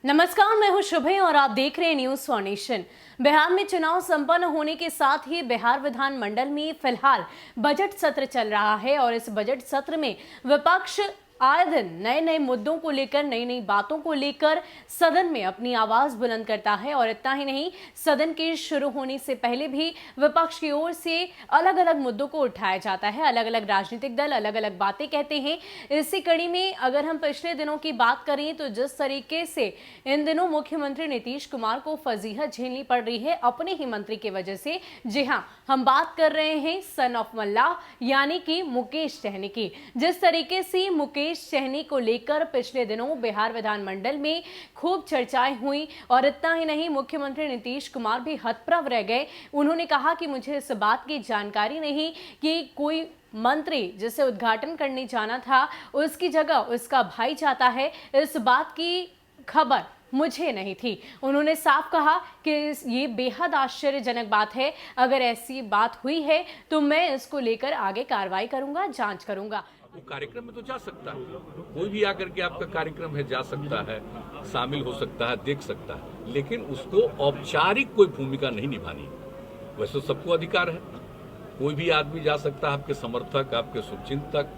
नमस्कार, मैं हूं शुभे और आप देख रहे हैं न्यूज फॉर नेशन। बिहार में चुनाव संपन्न होने के साथ ही बिहार विधानमंडल में फिलहाल बजट सत्र चल रहा है और इस बजट सत्र में विपक्ष आए दिन नए नए मुद्दों को लेकर, नई नई बातों को लेकर सदन में अपनी आवाज बुलंद करता है। और इतना ही नहीं, सदन के शुरू होने से पहले भी विपक्ष की ओर से अलग अलग मुद्दों को उठाया जाता है। अलग अलग राजनीतिक दल अलग अलग बातें कहते हैं। इसी कड़ी में अगर हम पिछले दिनों की बात करें तो जिस तरीके से इन दिनों मुख्यमंत्री नीतीश कुमार को फजीहत झेलनी पड़ रही है अपने ही मंत्री की वजह से, जी हाँ, हम बात कर रहे हैं सन ऑफ मल्लाह यानी कि मुकेश सहनी की। जिस तरीके से मुकेश सहनी को लेकर पिछले दिनों बिहार विधानमंडल में खूब चर्चाएं हुई और इतना ही नहीं, मुख्यमंत्री नीतीश कुमार भी हतप्रभ रह गए। उन्होंने कहा कि मुझे इस बात की जानकारी नहीं कि कोई मंत्री जिसे उद्घाटन करने जाना था उसकी जगह उसका भाई जाता है, इस बात की खबर मुझे नहीं थी। उन्होंने साफ कहा कि ये बेहद आश्चर्यजनक बात है। अगर ऐसी बात हुई है तो मैं इसको लेकर आगे कार्रवाई करूंगा, जांच करूंगा। वो कार्यक्रम में तो जा सकता है, कोई भी आकर के आपका कार्यक्रम है जा सकता है, शामिल हो सकता है, देख सकता है, लेकिन उसको औपचारिक कोई भूमिका नहीं निभानी। वैसे सबको अधिकार है, कोई भी आदमी जा सकता है, आपके समर्थक, आपके शुभचिंतक,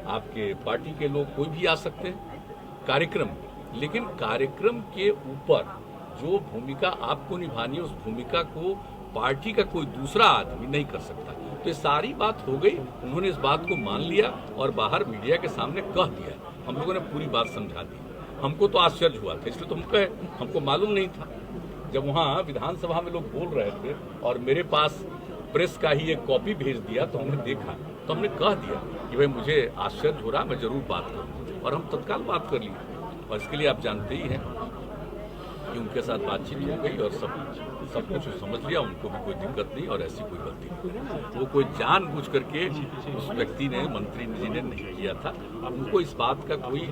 आपके पार्टी के लोग कोई भी आ सकते हैं कार्यक्रम में। लेकिन कार्यक्रम के ऊपर जो भूमिका आपको निभानी है, उस भूमिका को पार्टी का कोई दूसरा आदमी नहीं कर सकता। तो ये सारी बात हो गई, उन्होंने इस बात को मान लिया और बाहर मीडिया के सामने कह दिया। हम लोगों ने पूरी बात समझा दी। हमको तो आश्चर्य हुआ था, इसलिए तो हम कहे, हमको मालूम नहीं था। जब वहाँ विधानसभा में लोग बोल रहे थे और मेरे पास प्रेस का ही एक कॉपी भेज दिया तो हमने देखा, तो हमने कह दिया कि भाई मुझे आश्चर्य हो रहा, मैं जरूर बात करूँ, और हम तत्काल बात कर लिए। और इसके लिए आप जानते ही हैं कि उनके साथ बातचीत हो गई और सब कुछ समझ लिया, उनको भी कोई दिक्कत नहीं और ऐसी कोई गलती नहीं। वो कोई जानबूझ करके उस व्यक्ति ने, मंत्री जी ने नहीं किया था। उनको इस बात का कोई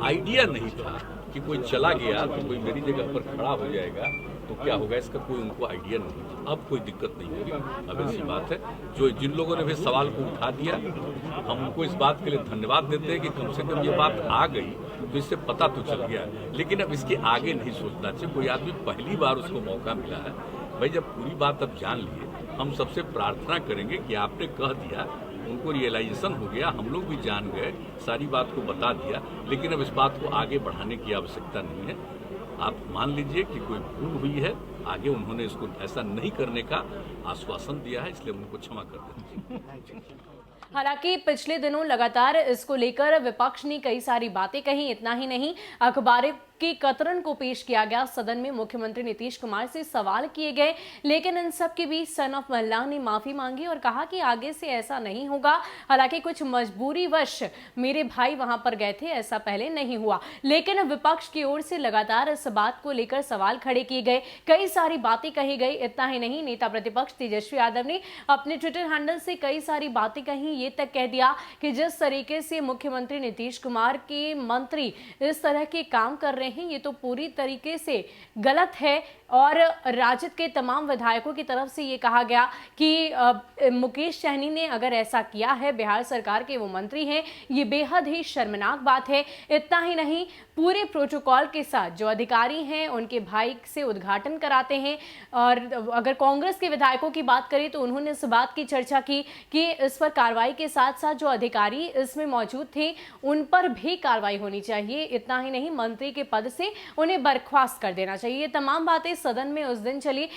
आइडिया नहीं था कि कोई चला गया तो कोई मेरी जगह पर खड़ा हो जाएगा तो क्या होगा, इसका कोई उनको आइडिया नहीं था। अब कोई दिक्कत नहीं होगी। अब ऐसी बात है, जो जिन लोगों ने भी सवाल को उठा दिया, हम उनको इस बात के लिए धन्यवाद देते हैं कि कम से कम ये बात आ गई तो इससे पता तो चल गया। लेकिन अब इसके आगे नहीं सोचना चाहिए। कोई आदमी पहली बार उसको मौका मिला है, भाई जब पूरी बात अब जान लिए, हम सबसे प्रार्थना करेंगे कि आपने कह दिया, उनको रियलाइजेशन हो गया, हम लोग भी जान गए, सारी बात को बता दिया, लेकिन अब इस बात को आगे बढ़ाने की आवश्यकता नहीं है। आप मान लीजिए कि कोई भूल हुई है, आगे उन्होंने इसको ऐसा नहीं करने का आश्वासन दिया है, इसलिए उनको क्षमा कर देते। हालांकि पिछले दिनों लगातार इसको लेकर विपक्ष ने कई सारी बातें कही। इतना ही नहीं, अखबारों की कतरन को पेश किया गया, सदन में मुख्यमंत्री नीतीश कुमार से सवाल किए गए, लेकिन इन सब के बीच सन ऑफ मल्लाह ने माफी मांगी और कहा कि आगे से ऐसा नहीं होगा। हालांकि कुछ मजबूरीवश मेरे भाई वहां पर गए थे, ऐसा पहले नहीं हुआ। लेकिन विपक्ष की ओर से लगातार इस बात को लेकर सवाल खड़े किए गए, कई सारी बातें कही गई। इतना ही नहीं, नेता प्रतिपक्ष तेजस्वी यादव ने अपने ट्विटर हैंडल से कई सारी बातें कही, ये तक कह दिया कि जिस तरीके से मुख्यमंत्री नीतीश कुमार के मंत्री इस तरह के काम कर रहे हैं, ये तो पूरी तरीके से गलत है। और राजद के तमाम विधायकों की तरफ से ये कहा गया कि मुकेश सहनी ने अगर ऐसा किया है, बिहार सरकार के वो मंत्री हैं, ये बेहद ही शर्मनाक बात है। इतना ही नहीं, पूरे प्रोटोकॉल के साथ जो अधिकारी हैं उनके भाई से उद्घाटन कराते हैं। और अगर कांग्रेस के विधायकों की बात करें तो उन्होंने इस बात की चर्चा की कि इस पर कार्रवाई के साथ साथ जो अधिकारी इसमें मौजूद थे उन पर भी कार्रवाई होनी चाहिए। इतना ही नहीं, मंत्री के पद से उन्हें बर्खास्त कर देना चाहिए। ये तमाम बातें सदन में उस दिन चली।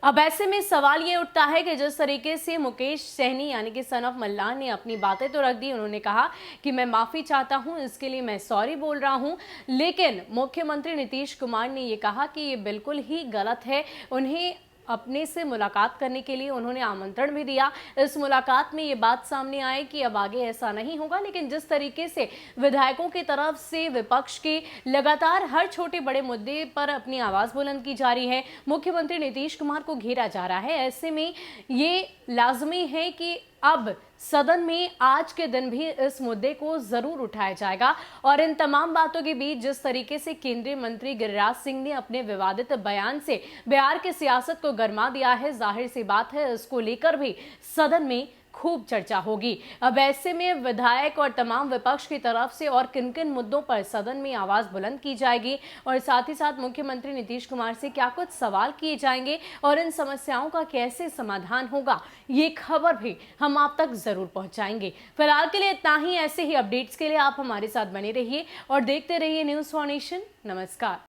अब ऐसे में सवाल ये उठता है कि जिस तरीके से मुकेश सहनी यानी कि सन ऑफ मल्लाह ने अपनी बातें तो रख दी, उन्होंने कहा कि मैं माफी चाहता हूं, इसके लिए मैं सॉरी बोल रहा हूं, लेकिन मुख्यमंत्री नीतीश कुमार ने ये कहा कि ये बिल्कुल ही गलत है। उन्हें अपने से मुलाकात करने के लिए उन्होंने आमंत्रण भी दिया। इस मुलाकात में ये बात सामने आई कि अब आगे ऐसा नहीं होगा। लेकिन जिस तरीके से विधायकों की तरफ से विपक्ष के लगातार हर छोटे बड़े मुद्दे पर अपनी आवाज बुलंद की जा रही है, मुख्यमंत्री नीतीश कुमार को घेरा जा रहा है, ऐसे में ये लाजमी है कि अब सदन में आज के दिन भी इस मुद्दे को जरूर उठाया जाएगा। और इन तमाम बातों के बीच जिस तरीके से केंद्रीय मंत्री गिरिराज सिंह ने अपने विवादित बयान से बिहार की सियासत को गरमा दिया है, जाहिर सी बात है इसको लेकर भी सदन में खूब चर्चा होगी। अब ऐसे में विधायक और तमाम विपक्ष की तरफ से और किन किन मुद्दों पर सदन में आवाज बुलंद की जाएगी और साथ ही साथ मुख्यमंत्री नीतीश कुमार से क्या कुछ सवाल किए जाएंगे और इन समस्याओं का कैसे समाधान होगा, ये खबर भी हम आप तक जरूर पहुंचाएंगे। फिलहाल के लिए इतना ही। ऐसे ही अपडेट्स के लिए आप हमारे साथ बने रहिए और देखते रहिए न्यूज़ फॉर नेशन। नमस्कार।